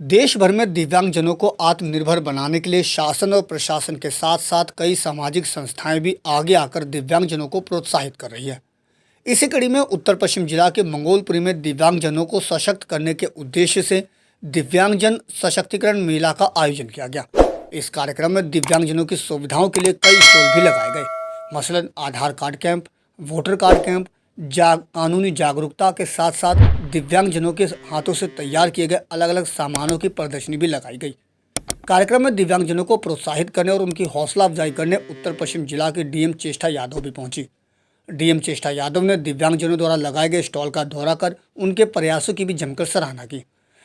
देश भर में दिव्यांगजनों को आत्मनिर्भर बनाने के लिए शासन और प्रशासन के साथ साथ कई सामाजिक संस्थाएं भी आगे आकर दिव्यांगजनों को प्रोत्साहित कर रही है। इसी कड़ी में उत्तर पश्चिम जिला के मंगोलपुरी में दिव्यांगजनों को सशक्त करने के उद्देश्य से दिव्यांगजन सशक्तिकरण मेला का आयोजन किया गया। इस कार्यक्रम में दिव्यांगजनों की सुविधाओं के लिए कई स्टॉल भी लगाए गए। मसलन Aadhaar card camp, voter card camp, कानूनी जागरूकता के साथ साथ दिव्यांगजनों के हाथों से तैयार किए गए अलग अलग सामानों की प्रदर्शनी भी लगाई गई। कार्यक्रम में दिव्यांगजनों को प्रोत्साहित करने और उनकी हौसला अफजाई करने उत्तर पश्चिम जिला के डीएम चेष्टा यादव भी पहुंची। डीएम चेष्टा यादव ने दिव्यांगजनों द्वारा लगाए गए स्टॉल का दौरा कर उनके प्रयासों की भी जमकर सराहना की।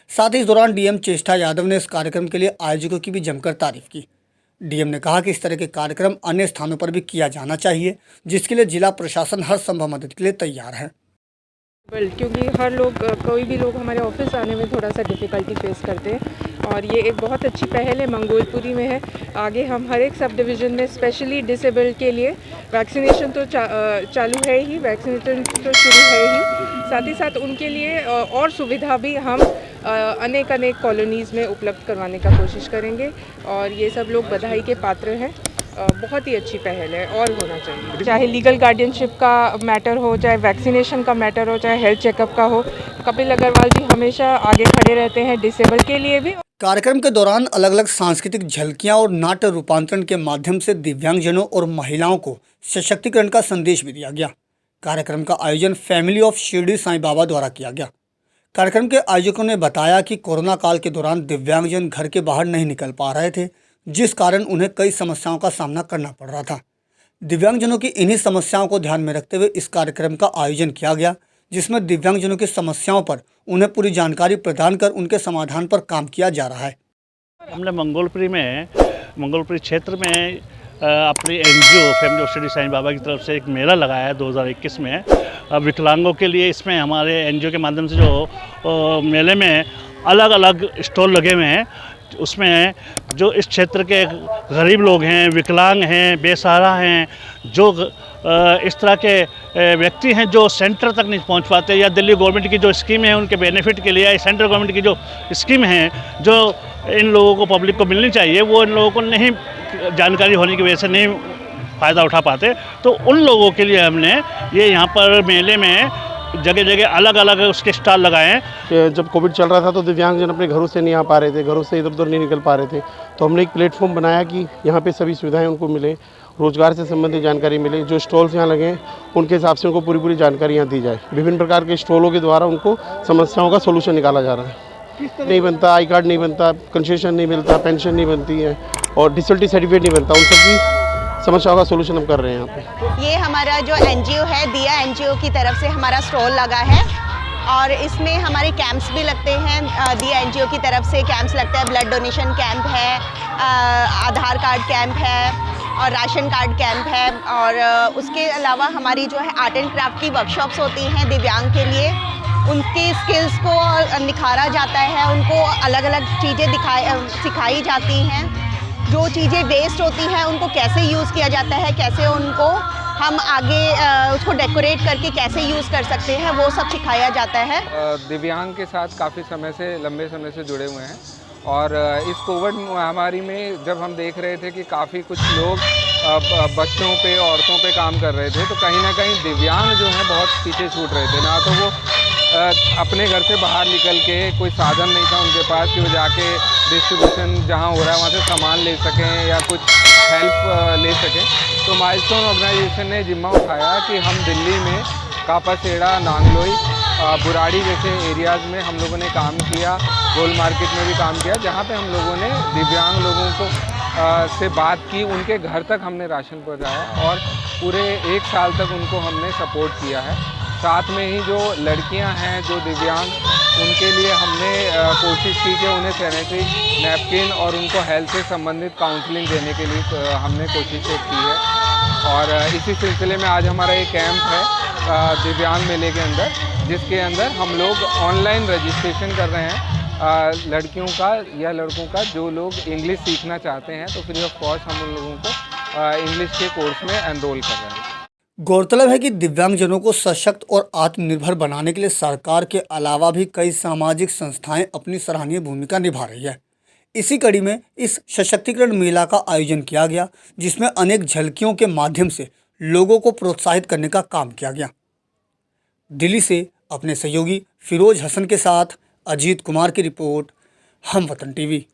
साथ ही इस दौरान डीएम चेष्टा यादव ने इस कार्यक्रम के लिए आयोजकों की भी जमकर तारीफ की। डीएम ने कहा कि इस तरह के कार्यक्रम अन्य स्थानों पर भी किया जाना चाहिए, जिसके लिए जिला प्रशासन हर संभव मदद के लिए तैयार है। क्योंकि हर लोग कोई भी लोग हमारे ऑफिस आने में थोड़ा सा डिफ़िकल्टी फेस करते हैं और ये एक बहुत अच्छी पहल है, मंगोलपुरी में है। आगे हम हर एक सब डिवीज़न में स्पेशली डिसेबल्ड के लिए वैक्सीनेशन तो चालू है ही, वैक्सीनेशन तो शुरू है ही, साथ ही साथ उनके लिए और सुविधा भी हम अनेक कॉलोनीज़ में उपलब्ध करवाने का कोशिश करेंगे और ये सब लोग बधाई के पात्र हैं। बहुत ही अच्छी पहल है और होना चाहिए। चाहे लीगल गार्डियनशिप का मैटर हो, चाहे वैक्सीनेशन का मैटर हो, चाहे हेल्थ चेकअप का हो, कपिल अग्रवाल जी हमेशा आगे खड़े रहते हैं डिसेबल के लिए भी। कार्यक्रम के दौरान अलग अलग सांस्कृतिक झलकियां और नाट्य रूपांतरण के माध्यम से दिव्यांगजनों और महिलाओं को सशक्तिकरण का संदेश भी दिया गया। कार्यक्रम का आयोजन फैमिली ऑफ शिरडी साईं बाबा द्वारा किया गया। कार्यक्रम के आयोजकों ने बताया कि कोरोना काल के दौरान दिव्यांगजन घर के बाहर नहीं निकल पा रहे थे, जिस कारण उन्हें कई समस्याओं का सामना करना पड़ रहा था। दिव्यांगजनों की इन्हीं समस्याओं को ध्यान में रखते हुए इस कार्यक्रम का आयोजन किया गया, जिसमें दिव्यांगजनों की समस्याओं पर उन्हें पूरी जानकारी प्रदान कर उनके समाधान पर काम किया जा रहा है। हमने मंगोलपुरी क्षेत्र में अपनी NGO family of Shirdi Sai Baba की तरफ से एक मेला लगाया है 2021 में विकलांगों के लिए। इसमें हमारे एनजीओ के माध्यम से जो मेले में अलग अलग स्टॉल लगे हुए हैं, उसमें जो इस क्षेत्र के गरीब लोग हैं, विकलांग हैं, बेसहारा हैं, जो इस तरह के व्यक्ति हैं जो सेंटर तक नहीं पहुंच पाते, या दिल्ली गवर्नमेंट की जो स्कीम है उनके बेनिफिट के लिए, या सेंट्रल गवर्नमेंट की जो स्कीम है जो इन लोगों को पब्लिक को मिलनी चाहिए, वो इन लोगों को नहीं जानकारी होने की वजह से नहीं फ़ायदा उठा पाते। तो उन लोगों के लिए हमने ये यहाँ पर मेले में जगह जगह अलग अलग उसके स्टॉल लगाए हैं। जब कोविड चल रहा था तो दिव्यांगजन अपने घरों से नहीं आ पा रहे थे, घरों से इधर उधर नहीं निकल पा रहे थे, तो हमने एक प्लेटफॉर्म बनाया कि यहाँ पे सभी सुविधाएं उनको मिले, रोजगार से संबंधित जानकारी मिले। जो स्टॉल्स यहाँ लगे हैं उनके हिसाब से उनको पूरी जानकारी यहाँ दी जाए। विभिन्न प्रकार के स्टॉलों के द्वारा उनको समस्याओं का सोल्यूशन निकाला जा रहा है। नहीं बनता, आई कार्ड नहीं बनता, कंसेशन नहीं मिलता, पेंशन नहीं बनती है और डिसेबिलिटी सर्टिफिकेट नहीं बनता, उन सबकी समस्याओं का सोल्यूशन हम कर रहे हैं यहाँ पे। ये हमारा जो एनजीओ है, दिया एनजीओ की तरफ से हमारा स्टॉल लगा है और इसमें हमारे कैंप्स भी लगते हैं। दिया एनजीओ की तरफ से कैंप्स लगता है, ब्लड डोनेशन कैंप है, आधार कार्ड कैंप है और राशन कार्ड कैंप है। और उसके अलावा हमारी जो है आर्ट एंड क्राफ्ट की वर्कशॉप्स होती हैं दिव्यांग के लिए, उनकी स्किल्स को निखारा जाता है, उनको अलग अलग चीज़ें सिखाई जाती हैं। जो चीज़ें वेस्ट होती हैं उनको कैसे यूज़ किया जाता है, कैसे उनको हम आगे उसको डेकोरेट करके कैसे यूज़ कर सकते हैं, वो सब सिखाया जाता है। दिव्यांग के साथ काफ़ी लंबे समय से जुड़े हुए हैं और इस कोविड महामारी में जब हम देख रहे थे कि काफ़ी कुछ लोग बच्चों पे, औरतों पे काम कर रहे थे, तो कहीं ना कहीं दिव्यांग जो हैं बहुत पीछे छूट रहे थे। ना तो वो अपने घर से बाहर निकल के कोई साधन नहीं था उनके पास कि वो जाके डिस्ट्रीब्यूशन जहाँ हो रहा है वहाँ से सामान ले सकें या कुछ हेल्प ले सकें। तो माइलस्टोन ऑर्गेनाइजेशन ने जिम्मा उठाया कि हम दिल्ली में कापासेड़ा, नांगलोई, बुराड़ी जैसे एरियाज़ में हम लोगों ने काम किया, गोल मार्केट में भी काम किया, जहाँ पे हम लोगों ने दिव्यांग लोगों को से बात की, उनके घर तक हमने राशन पहुँचाया और पूरे 1 साल तक उनको हमने सपोर्ट किया है। साथ में ही जो लड़कियां हैं जो दिव्यांग, उनके लिए हमने कोशिश की कि उन्हें सैनिटरी नैपकिन और उनको हेल्थ से संबंधित काउंसलिंग देने के लिए हमने कोशिश की है। और इसी सिलसिले में आज हमारा एक कैंप है दिव्यांग मेले के अंदर, जिसके अंदर हम लोग ऑनलाइन रजिस्ट्रेशन कर रहे हैं लड़कियों का या लड़कों का जो लोग इंग्लिश सीखना चाहते हैं, तो फ्री ऑफ कॉस्ट हम उन लोगों को इंग्लिश के कोर्स में एनरोल कर रहे हैं। गौरतलब है कि दिव्यांगजनों को सशक्त और आत्मनिर्भर बनाने के लिए सरकार के अलावा भी कई सामाजिक संस्थाएं अपनी सराहनीय भूमिका निभा रही है। इसी कड़ी में इस सशक्तिकरण मेला का आयोजन किया गया, जिसमें अनेक झलकियों के माध्यम से लोगों को प्रोत्साहित करने का काम किया गया। दिल्ली से अपने सहयोगी फिरोज हसन के साथ अजीत कुमार की रिपोर्ट, हम वतन टीवी।